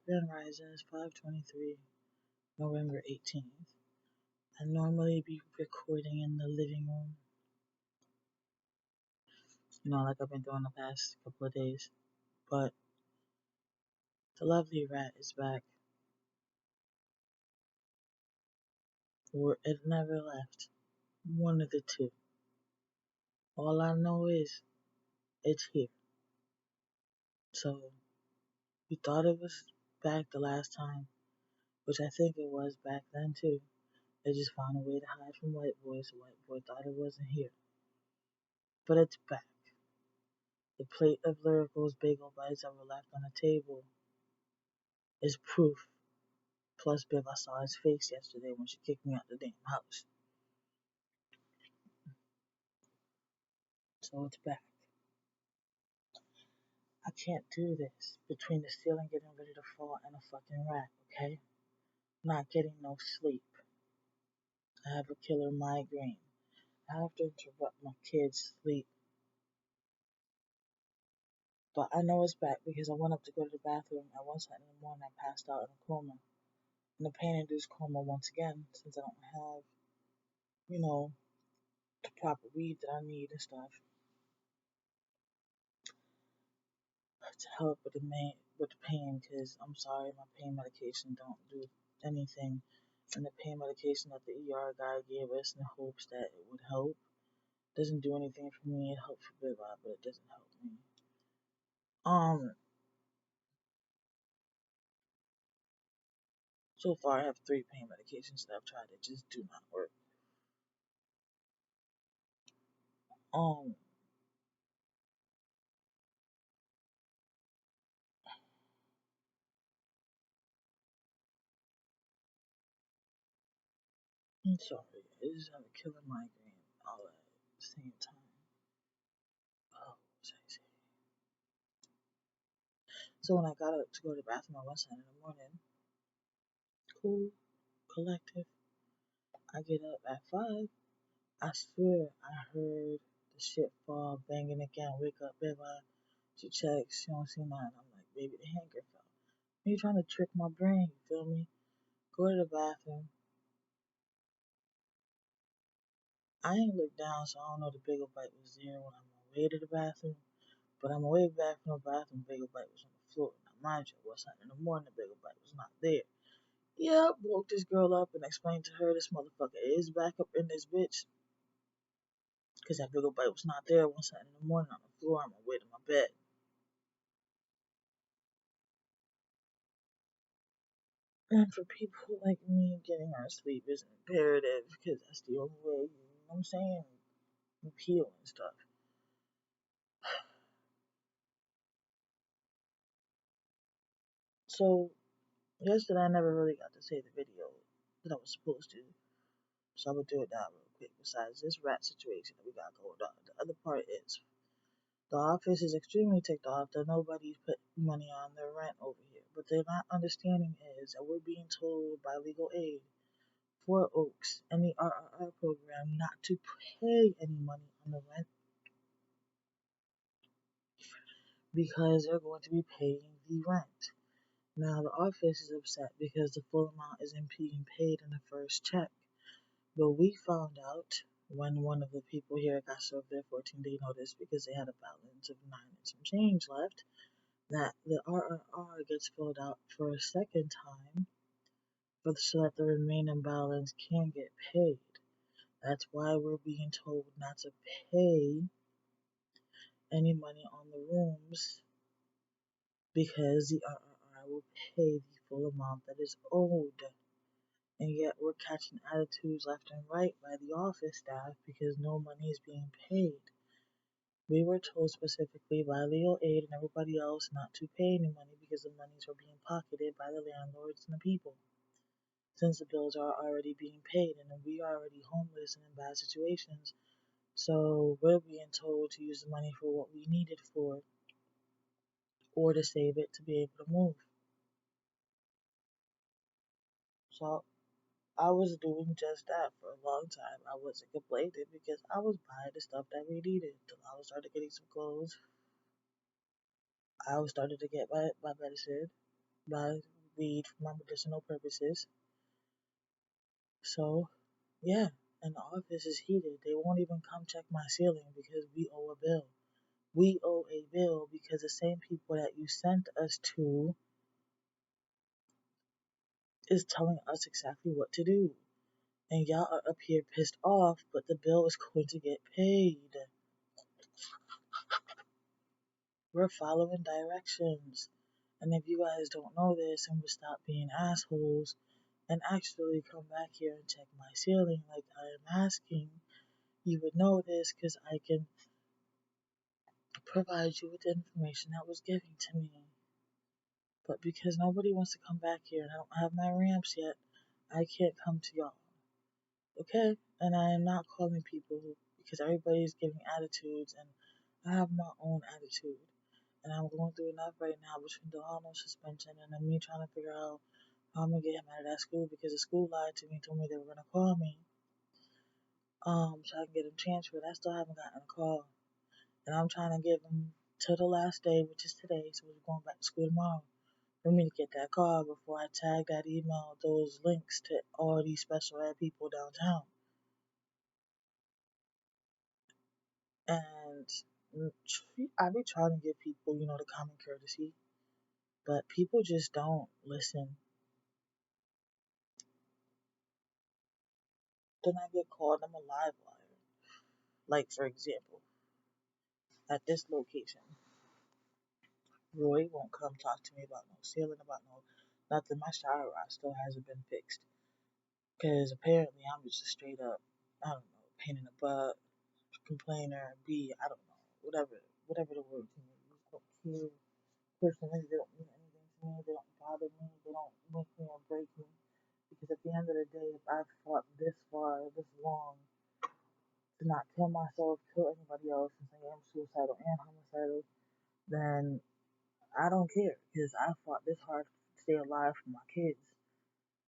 Grand Rising is 5:23, November 18th. I normally be recording in the living room, like I've been doing the past couple of days. But the lovely rat is back. Or it never left. One of the two. All I know is it's here. So we thought it was back the last time, which I think it was back then too. They just found a way to hide from white boy, so white boy thought it wasn't here. But it's back. The plate of Lyrical's bagel bites that were left on the table is proof. Plus, Biv, I saw his face yesterday when she kicked me out the damn house. So it's back. I can't do this between the ceiling getting ready to fall and a fucking rat, okay? Not getting no sleep. I have a killer migraine. I have to interrupt my kids' sleep. But I know it's back because I went up to go to the bathroom at 1 in the morning. I passed out in a coma. In a pain-induced coma once again, since I don't have, the proper weed that I need and stuff to help with the pain. Because I'm sorry, my pain medication don't do anything. And the pain medication that the ER guy gave us in the hopes that it would help doesn't do anything for me. It helps for Biv, but it doesn't help me. So far I have 3 pain medications that I've tried that just do not work. I'm sorry, I just have a killer migraine all at the same time. Oh, what should I say? So when I got up to go to the bathroom at 1 in the morning, cool, collective, I get up at 5. I swear I heard the shit fall, banging again, wake up, baby. She checks, she don't see nothing. I'm like, baby, the hanger fell. You trying to trick my brain, you feel me? Go to the bathroom. I ain't looked down, so I don't know the bagel bite was there when I'm on my way to the bathroom. But on my way back from the bathroom, the bagel bite was on the floor. Now, mind you, it wasn't in the morning, the bagel bite was not there. Yeah, woke this girl up and explained to her this motherfucker is back up in this bitch. Because that bagel bite was not there 1 in the morning on the floor on my way to my bed. And for people like me, getting our sleep is imperative because that's the only way, you know what I'm saying? You heal and stuff. So, yesterday I never really got to say the video that I was supposed to. So I would do it now real quick. Besides this rat situation that we got going on, the other part is the office is extremely ticked off that nobody's put money on their rent over here. What they're not understanding is that we're being told by legal aid for Oaks and the RRR program not to pay any money on the rent because they're going to be paying the rent. Now the office is upset because the full amount isn't being paid in the first check. But we found out when one of the people here got served their 14-day notice because they had a balance of 9 and some change left, that the RRR gets filled out for a second time so that the remaining balance can get paid. That's why we're being told not to pay any money on the rooms because the RRR will pay the full amount that is owed. And yet we're catching attitudes left and right by the office staff because no money is being paid. We were told specifically by legal aid and everybody else not to pay any money because the monies were being pocketed by the landlords and the people. Since the bills are already being paid and we are already homeless and in bad situations, so we're being told to use the money for what we need it for or to save it to be able to move. So I was doing just that for a long time. I wasn't complaining because I was buying the stuff that we needed. I was started getting some clothes. I was starting to get my medicine, my weed for my medicinal purposes. So, yeah, and the office is heated. They won't even come check my ceiling because we owe a bill. We owe a bill because the same people that you sent us to is telling us exactly what to do. And y'all are up here pissed off, but the bill is going to get paid. We're following directions. And if you guys don't know this and would stop being assholes and actually come back here and check my ceiling like I am asking, you would know this because I can provide you with the information that was given to me. But because nobody wants to come back here and I don't have my ramps yet, I can't come to y'all. Okay? And I am not calling people because everybody's giving attitudes and I have my own attitude. And I'm going through enough right now between the Arnold suspension and then me trying to figure out how I'm gonna get him out of that school because the school lied to me, told me they were gonna call me, so I can get him transferred. I still haven't gotten a call. And I'm trying to give him till the last day, which is today, so we're going back to school tomorrow, for me to get that call before I tag that email, those links to all these special ed people downtown. And I be trying to give people, the common courtesy, but people just don't listen. Then I get called, I'm a live wire. Like, for example, at this location, Roy won't come talk to me about no ceiling, about no nothing. My shower rod still hasn't been fixed. Because apparently I'm just a straight up, I don't know, pain in the butt, complainer, I don't know, whatever the word to me. I just don't care. Personally, they don't mean anything to me. They don't bother me. They don't make me or break me. Because at the end of the day, if I've fought this far, this long, to not kill myself, kill anybody else, since I am suicidal and homicidal, then I don't care. Because I fought this hard to stay alive for my kids.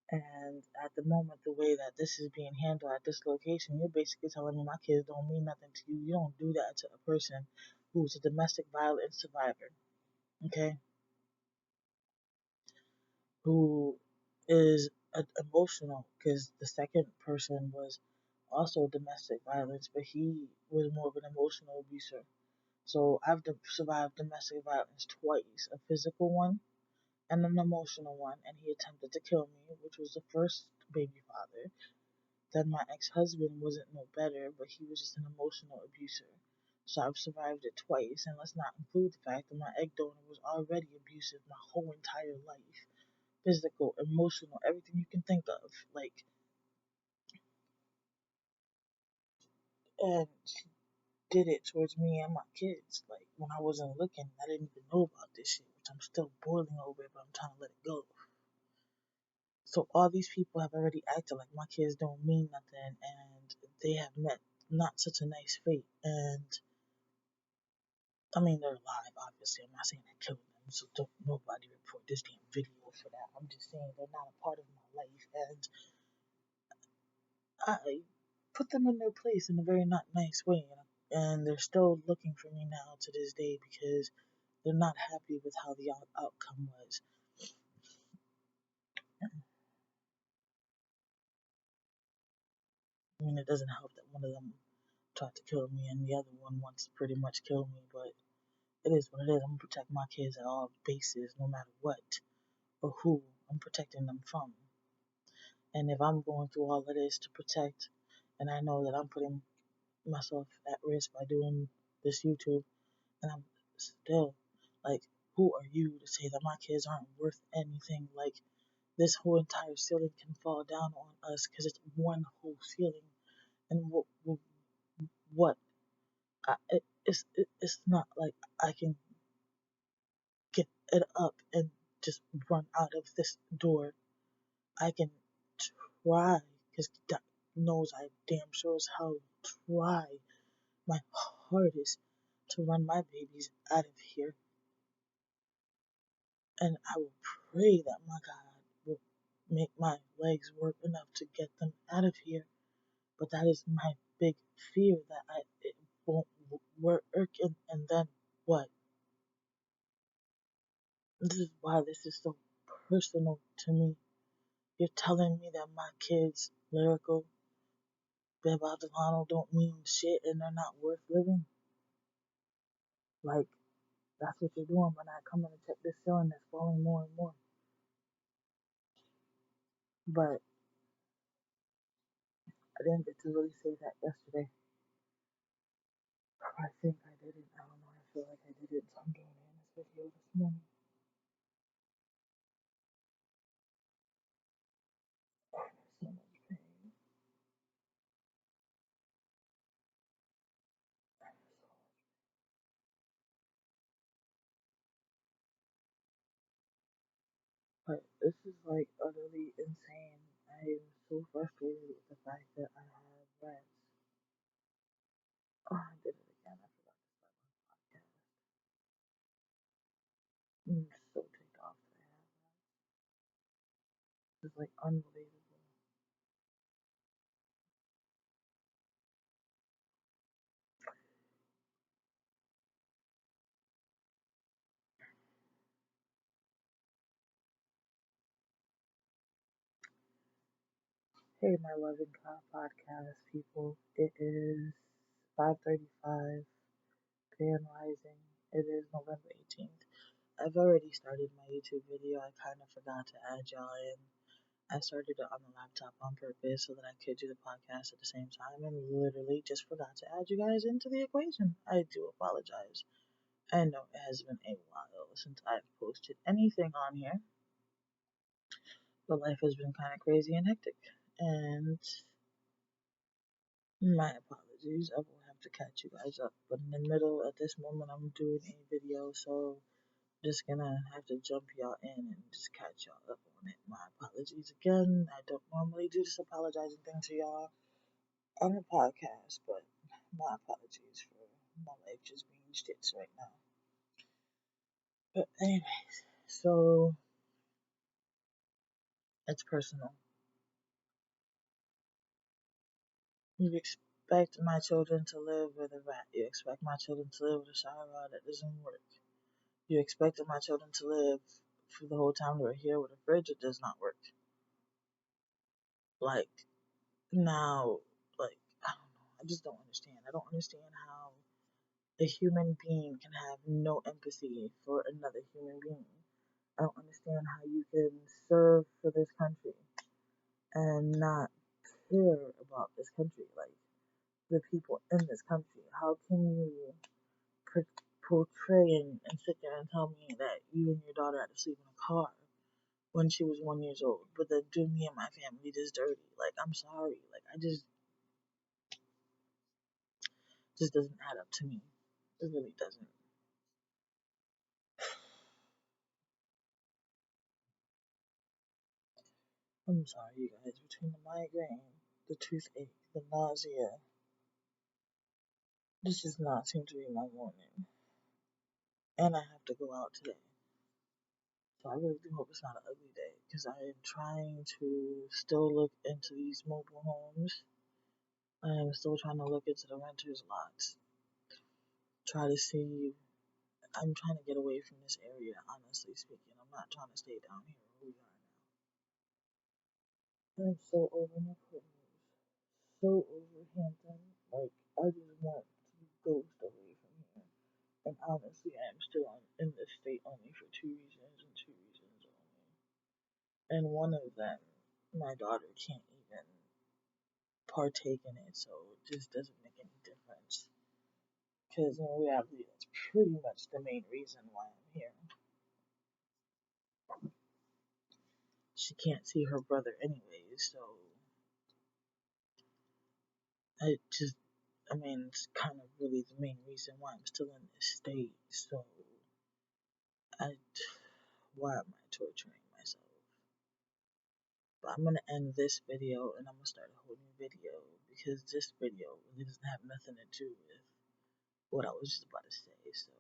And at the moment, the way that this is being handled at this location, you're basically telling me my kids don't mean nothing to you. You don't do that to a person who's a domestic violence survivor, okay? Who is emotional, because the second person was also domestic violence, but he was more of an emotional abuser. So I've survived domestic violence twice, a physical one and an emotional one, and he attempted to kill me, which was the first baby father. Then my ex-husband wasn't no better, but he was just an emotional abuser. So I've survived it twice, and let's not include the fact that my egg donor was already abusive my whole entire life. Physical, emotional, everything you can think of. And she did it towards me and my kids. Like, when I wasn't looking, I didn't even know about this shit, which I'm still boiling over, but I'm trying to let it go. So all these people have already acted like my kids don't mean nothing, and they have met not such a nice fate. And I mean, they're alive, obviously. I'm not saying I killed them, so don't nobody report this damn video for that. I'm just saying they're not a part of my life, and I put them in their place in a very not nice way. And they're still looking for me now to this day because they're not happy with how the outcome was. I mean, it doesn't help that one of them tried to kill me and the other one wants to pretty much kill me, but it is what it is. I'm gonna protect my kids at all bases, no matter what or who I'm protecting them from. And if I'm going through all of this to protect, and I know that I'm putting myself at risk by doing this YouTube, and I'm still like, who are you to say that my kids aren't worth anything? Like, this whole entire ceiling can fall down on us because it's one whole ceiling. And what? It's not like I can get it up and just run out of this door. I can try, because God knows I damn sure as hell try my hardest to run my babies out of here. And I will pray that my God will make my legs work enough to get them out of here. But that is my big fear, that it won't work, and then what? This is why this is so personal to me. You're telling me that my kids, lyrical, Beba Delano, don't mean shit and they're not worth living? Like, that's what you're doing when I come in and check this ceiling that's falling more and more. But I didn't get to really say that yesterday. I think I didn't. I don't know. I feel like I didn't. So I'm doing it in this video this morning. So much pain. But this is like utterly insane. I am so frustrated with the fact that I have rats. Oh, I did it again. I forgot to start my podcast. I'm so ticked off that I have that. It's like unbelievable. Hey, my loving podcast people. It is 5:35 p.m. Rising. It is November 18th. I've already started my YouTube video. I kind of forgot to add y'all in. I started it on the laptop on purpose so that I could do the podcast at the same time and literally just forgot to add you guys into the equation. I do apologize. I know it has been a while since I've posted anything on here, but life has been kind of crazy and hectic. And my apologies. I will have to catch you guys up. But in the middle, at this moment, I'm doing a video, so just gonna have to jump y'all in and just catch y'all up on it. My apologies again. I don't normally do this apologizing thing to y'all on the podcast, but my apologies for my life just being shits right now. But anyways, so it's personal. You expect my children to live with a rat. You expect my children to live with a shower rod that doesn't work. You expected my children to live for the whole time they were here with a fridge that does not work. Like, now, like, I don't know. I just don't understand. I don't understand how a human being can have no empathy for another human being. I don't understand how you can serve for this country and not care about this country, like the people in this country. How can you portray and sit there and tell me that you and your daughter had to sleep in a car when she was 1 year old, but then do me and my family this dirty? Like, I'm sorry. Like, I just doesn't add up to me. It really doesn't. I'm sorry, you guys. Between the migraine, the toothache, the nausea, this does not seem to be my morning. And I have to go out today. So I really do hope it's not an ugly day, because I am trying to still look into these mobile homes. I am still trying to look into the renters lots. Try to see. I'm trying to get away from this area, honestly speaking. I'm not trying to stay down here where we are now. I'm so over Newport News. So over Hampton. Like, I just want to ghost away from here. And honestly, I am still in this state only for two reasons and two reasons only. And one of them, my daughter can't even partake in it, so it just doesn't make any difference. Because in reality, that's pretty much the main reason why I'm here. She can't see her brother anyway, so it's kind of really the main reason why I'm still in this state. So, why am I torturing myself? But I'm gonna end this video and I'm gonna start a whole new video, because this video really doesn't have nothing to do with what I was just about to say. So